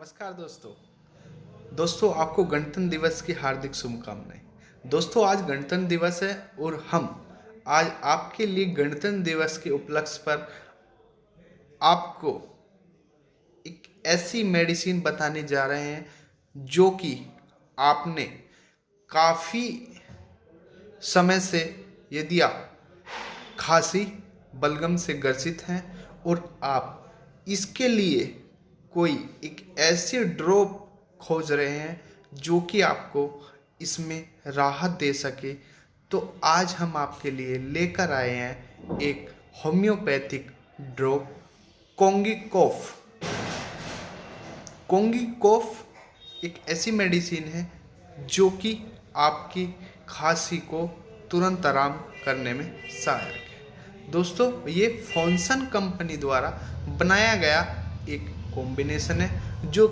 नमस्कार दोस्तों आपको गणतंत्र दिवस की हार्दिक शुभकामनाएं। दोस्तों आज गणतंत्र दिवस है और हम आज आपके लिए गणतंत्र दिवस के उपलक्ष्य पर आपको एक ऐसी मेडिसिन बताने जा रहे हैं जो कि आपने काफ़ी समय से, यदि आप खांसी बलगम से ग्रसित हैं और आप इसके लिए कोई एक ऐसी ड्रॉप खोज रहे हैं जो कि आपको इसमें राहत दे सके, तो आज हम आपके लिए लेकर आए हैं एक होम्योपैथिक ड्रॉप कोंगिकोफ। कोंगिकोफ एक ऐसी मेडिसिन है जो कि आपकी खांसी को तुरंत आराम करने में सहायक है। दोस्तों ये फॉन्सन कंपनी द्वारा बनाया गया एक कॉम्बिनेशन है जो